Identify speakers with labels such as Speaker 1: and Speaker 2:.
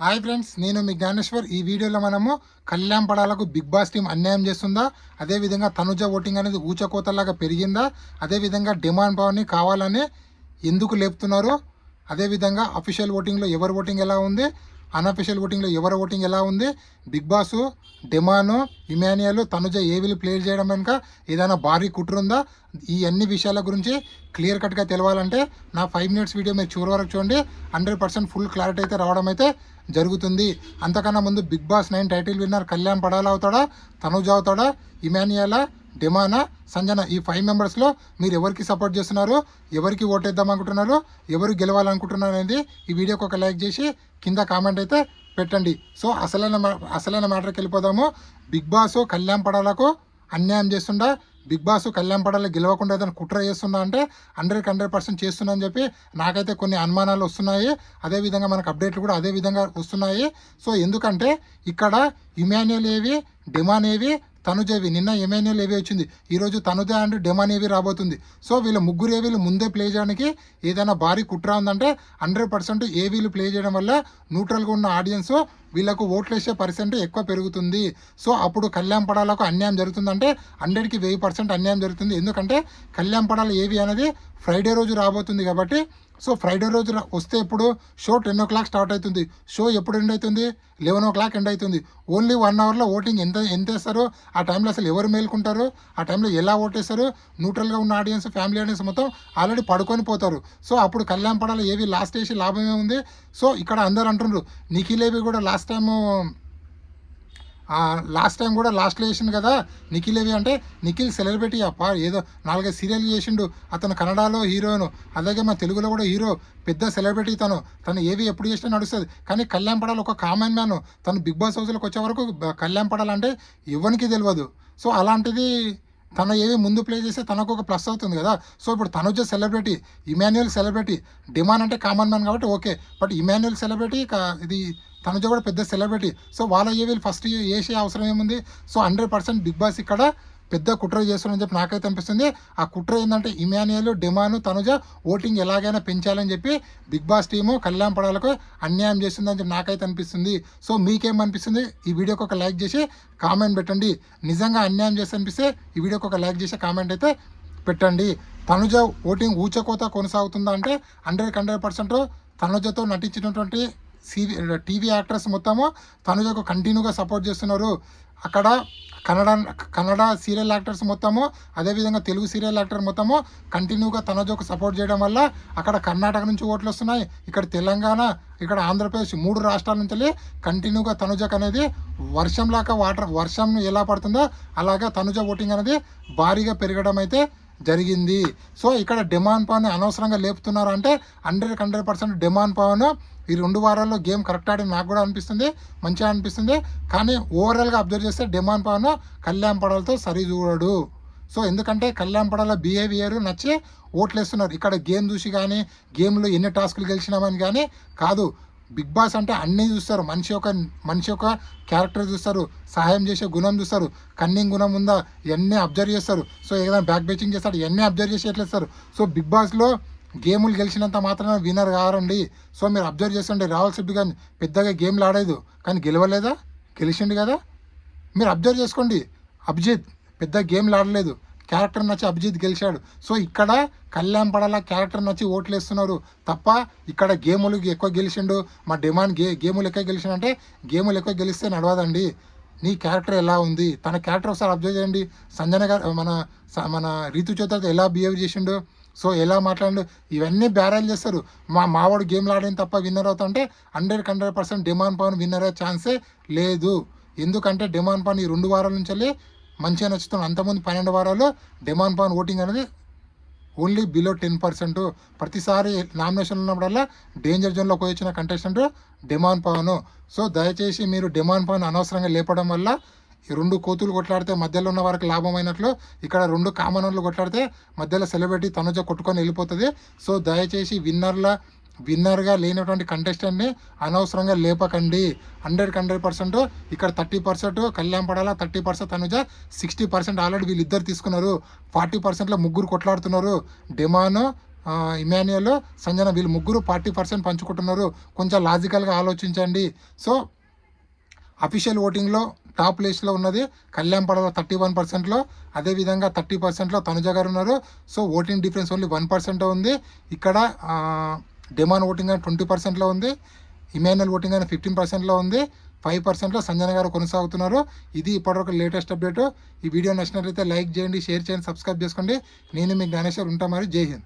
Speaker 1: Hi friends, నేను మీ జ్ఞానేశ్వర్. ఈ వీడియోలో మనము కళ్యాణ్ పడాలకు బిగ్ బాస్ టీం అన్యాయం చేస్తుందా, అదేవిధంగా తనుజ ఓటింగ్ అనేది ఊచకోతలాగా పెరిగిందా, అదేవిధంగా డిమాండ్ పవర్ని కావాలని ఎందుకు లేపుతున్నారు, అదేవిధంగా అఫీషియల్ ఓటింగ్లో ఎవరి ఓటింగ్ ఎలా ఉంది, అన్అఫీషియల్ ఓటింగ్లో ఎవరి ఓటింగ్ ఎలా ఉంది, బిగ్ బాస్ డెమాను ఇమాన్యుయల్ తనుజ ఏవిలు ప్లే చేయడం వెనుక ఏదైనా భారీ కుట్ర ఉందా, ఈ అన్ని విషయాల గురించి క్లియర్ కట్గా తెలవాలంటే నా 5 మినిట్స్ వీడియో మీరు చివరి వరకు చూడండి. 100% ఫుల్ క్లారిటీ అయితే రావడం అయితే జరుగుతుంది. అంతకన్నా ముందు Bigg Boss 9 title winner Kalyan పడాలా అవుతాడా, తనుజ అవుతాడా, ఇమాన్యుయల్, డెమానా, సంజన, ఈ 5 మెంబర్స్లో మీరు ఎవరికి సపోర్ట్ చేస్తున్నారు, ఎవరికి ఓటేద్దాం అనుకుంటున్నారు, ఎవరు గెలవాలనుకుంటున్నారు అనేది ఈ వీడియోకి ఒక లైక్ చేసి కింద కామెంట్ అయితే పెట్టండి. సో అసలైన మ్యాటర్కి వెళ్ళిపోదాము. బిగ్ బాస్ కళ్యాణ్ పడాలకు అన్యాయం చేస్తుండా, బిగ్ బాస్ కళ్యాణ్ పడాలి గెలవకుండా ఏదైనా కుట్ర చేస్తున్నా అంటే 100% చేస్తున్నా అని చెప్పి నాకైతే కొన్ని అనుమానాలు వస్తున్నాయి. అదేవిధంగా మనకు అప్డేట్లు కూడా అదే విధంగా వస్తున్నాయి. సో ఎందుకంటే ఇక్కడ ఇమాన్యుయల్ ఏవి, డెమాన్ ఏవి, తనుజేవి. నిన్న ఇమాన్యుయల్ ఏవి వచ్చింది, ఈరోజు తనుజ అండ్ డెమాన్ ఏవి రాబోతుంది. సో వీళ్ళ ముగ్గురు ఏవీలు ముందే ప్లే చేయడానికి ఏదైనా భారీ కుట్ర ఉందంటే 100% ఏవీలు ప్లే చేయడం వల్ల న్యూట్రల్గా ఉన్న ఆడియన్స్ వీళ్ళకు ఓట్లు వేసే పర్సెంట్ ఎక్కువ పెరుగుతుంది. సో అప్పుడు కళ్యాణ్ పడాలకు అన్యాయం జరుగుతుందంటే 100కి 1000% అన్యాయం జరుగుతుంది. ఎందుకంటే కళ్యాణ్ పడాల ఏవి అనేది ఫ్రైడే రోజు రాబోతుంది కాబట్టి. సో ఫ్రైడే రోజు వస్తే ఇప్పుడు షో 10 o'clock స్టార్ట్ అవుతుంది. షో ఎప్పుడు ఎండ్ అవుతుంది, 11 o'clock ఎండ్ అవుతుంది. ఓన్లీ 1 hourలో ఓటింగ్ ఎంత వేస్తారో, ఆ టైంలో అసలు ఎవరు మేల్కుంటారు, ఆ టైంలో ఎలా ఓటేస్తారు, న్యూట్రల్గా ఉన్న ఆడియన్స్, ఫ్యామిలీ ఆడియన్స్ మొత్తం ఆల్రెడీ పడుకొని పోతారు. సో అప్పుడు కళ్యాణ్ పడాల ఏవి లాస్ట్ వేసి లాభమే ఉంది. సో ఇక్కడ అందరు అంటున్నారు నిఖిల్ ఏవి కూడా లాస్ట్ టైం కూడా లాస్ట్లో చేసిండు కదా నిఖిల్ ఏవి అంటే, నిఖిల్ సెలబ్రిటీ అప్ప, ఏదో 4-5 సీరియల్ చేసిండు. అతను కన్నడలో హీరోను, అలాగే మన తెలుగులో కూడా హీరో, పెద్ద సెలబ్రిటీ. తను ఏవి ఎప్పుడు చేసినా నడుస్తుంది. కానీ కళ్యాణ్ పడాలి ఒక కామన్ మ్యాన్. తను బిగ్ బాస్ హౌస్లోకి వచ్చే వరకు కళ్యాణ్ పడాలంటే ఎవరికి తెలియదు. సో అలాంటిది తన ఏవి ముందు ప్లే చేస్తే తనకు ఒక ప్లస్ అవుతుంది కదా. సో ఇప్పుడు Tanuja celebrity, Emmanuel celebrity, demand అంటే కామన్ మ్యాన్ కాబట్టి ఓకే. బట్ ఇమాన్యుయల్ సెలబ్రిటీ, ఇది తనుజ కూడా పెద్ద సెలబ్రిటీ. సో వాళ్ళ ఏవి ఫస్ట్ వేసే అవసరం ఏముంది. సో 100% బిగ్ బాస్ ఇక్కడ పెద్ద కుట్ర చేస్తున్నారని చెప్పి నాకైతే అనిపిస్తుంది. ఆ కుట్ర ఏంటంటే ఇమాన్యుయల్, డెమాను, తనుజ ఓటింగ్ ఎలాగైనా పెంచాలని చెప్పి బిగ్ బాస్ టీము కళ్యాణ్ పడాలకు అన్యాయం చేస్తుందని చెప్పి నాకైతే అనిపిస్తుంది. సో మీకేమనిపిస్తుంది, ఈ వీడియోకి ఒక లైక్ చేసి కామెంట్ పెట్టండి. నిజంగా అన్యాయం చేసి అనిపిస్తే ఈ వీడియోకి ఒక లైక్ చేసి కామెంట్ అయితే పెట్టండి. తనుజ ఓటింగ్ ఊచకోత కొనసాగుతుందా అంటే 100% తనుజతో నటించినటువంటి టీవీ యాక్టర్స్ మొత్తము తనుజకు కంటిన్యూగా సపోర్ట్ చేస్తున్నారు. అక్కడ కన్నడ సీరియల్ యాక్టర్స్ మొత్తము, అదేవిధంగా తెలుగు సీరియల్ యాక్టర్ మొత్తము కంటిన్యూగా తనుజకు సపోర్ట్ చేయడం వల్ల అక్కడ కర్ణాటక నుంచి ఓట్లు వస్తున్నాయి, ఇక్కడ తెలంగాణ, ఇక్కడ ఆంధ్రప్రదేశ్, 3 రాష్ట్రాల నుంచి కంటిన్యూగా తనుజకు అనేది వర్షం ఎలా పడుతుందో అలాగే తనుజ ఓటింగ్ అనేది భారీగా పెరగడం అయితే జరిగింది. సో ఇక్కడ డిమాండ్ పవన్ అనవసరంగా లేపుతున్నారు అంటే 100% డిమాండ్ పవన్ ఈ 2 వారాల్లో గేమ్ కరెక్ట్ ఆడి నాకు కూడా అనిపిస్తుంది, మంచిగా అనిపిస్తుంది. కానీ ఓవరాల్గా అబ్జర్వ్ చేస్తే డిమాండ్ పవన్ కళ్యాణ్ పడాలతో సరి చూడడు. సో ఎందుకంటే కళ్యాణ్ పడాల బిహేవియర్ నచ్చి ఓట్లు వేస్తున్నారు. ఇక్కడ గేమ్ చూసి కానీ, గేమ్లో ఎన్ని టాస్కులు గెలిచినామని కానీ కాదు. బిగ్ బాస్ అంటే అన్నీ చూస్తారు. మనిషి యొక్క క్యారెక్టర్ చూస్తారు, సహాయం చేసే గుణం చూస్తారు, కన్నింగ్ గుణం ఉందా ఇవన్నీ అబ్జర్వ్ చేస్తారు. సో ఏదైనా బ్యాక్ బెచింగ్ చేస్తాడు, ఇవన్నీ అబ్జర్వ్ చేసి ఎట్లేస్తారు. సో బిగ్ బాస్లో గేములు గెలిచినంత మాత్రమే విన్నర్ కారండి. సో మీరు అబ్జర్వ్ చేస్తుంటే రాహుల్ సిబ్బి కానీ పెద్దగా గేమ్లు ఆడేదు, కానీ గెలవలేదా, గెలిచిండు కదా. మీరు అబ్జర్వ్ చేసుకోండి, అభిజిత్ పెద్ద గేమ్లు ఆడలేదు, క్యారెక్టర్ నచ్చి అభిజిత్ గెలిచాడు. సో ఇక్కడ కళ్యాణ్ పడాల క్యారెక్టర్ నచ్చి ఓట్లు వేస్తున్నారు తప్ప ఇక్కడ గేములు ఎక్కువ గెలిచిండు, మా డిమాండ్ గేములు ఎక్కువ గెలిచిండంటే గేములు ఎక్కువ గెలిస్తే నడవదండి. నీ క్యారెక్టర్ ఎలా ఉంది, తన క్యారెక్టర్ ఒకసారి అబ్జర్వ్ చేయండి. సంజన గారు మన రీతు చౌదరితో ఎలా బిహేవ్ చేసిండు, సో ఎలా మాట్లాడు, ఇవన్నీ బ్యారేజ్ చేస్తారు. మావాడు గేమ్లు ఆడిన తప్ప విన్నర్ అవుతా అంటే 100% డిమాండ్ పవన్ విన్నర్ అయ్యే ఛాన్సే లేదు. ఎందుకంటే డిమాండ్ పవన్ ఈ 2 వారాల నుంచి వెళ్ళి మంచిగా నచ్చుతున్నాడు. అంతకుముందు 12 వారాలు డిమాండ్ పవన్ ఓటింగ్ అనేది ఓన్లీ బిలో 10%. ప్రతిసారి నామినేషన్ ఉన్నప్పుడల్లా డేంజర్ జోన్లోకి వచ్చిన కంటెస్టెంట్ డిమాండ్ పవన్. సో దయచేసి మీరు డిమాండ్ పవన్ అనవసరంగా లేపడం వల్ల ఈ 2 కోతులు కొట్లాడితే మధ్యలో ఉన్న వారికి లాభమైనట్లు, ఇక్కడ 2 కామన్ వాళ్ళు కొట్లాడితే మధ్యలో సెలబ్రిటీ తనుజ కొట్టుకొని వెళ్ళిపోతుంది. సో దయచేసి విన్నర్గా లేనటువంటి కంటెస్టెంట్ని అనవసరంగా లేపకండి. 100% ఇక్కడ 30% కళ్యాణ్ పడాల, 30% తనుజ, 60% ఆల్రెడీ వీళ్ళిద్దరు తీసుకున్నారు. 40%లో ముగ్గురు కొట్లాడుతున్నారు, డిమాను, ఇమాన్యుయల్, సంజన వీళ్ళు ముగ్గురు 40% పంచుకుంటున్నారు. కొంచెం లాజికల్గా ఆలోచించండి. సో అఫీషియల్ ఓటింగ్లో టాప్ లిస్ట్లో ఉన్నది కళ్యాణ్పడలో 31%లో, అదేవిధంగా 30%లో తనుజ గారు ఉన్నారు. సో ఓటింగ్ డిఫరెన్స్ ఓన్లీ 1% ఉంది. ఇక్కడ డిమాండ్ ఓటింగ్ అని 20%లో ఉంది, ఇమాన్యుయల్ ఓటింగ్ అని 15%లో ఉంది, 5%లో సంజన గారు కొనసాగుతున్నారు. ఇది ఇప్పటివరకు లేటెస్ట్ అప్డేట్. ఈ వీడియో నచ్చినట్లయితే లైక్ చేయండి, షేర్ చేయండి, సబ్స్క్రైబ్ చేసుకోండి. నేను మీ జ్ఞానేశ్వర్ ఉంటా. మరి జై హింద్.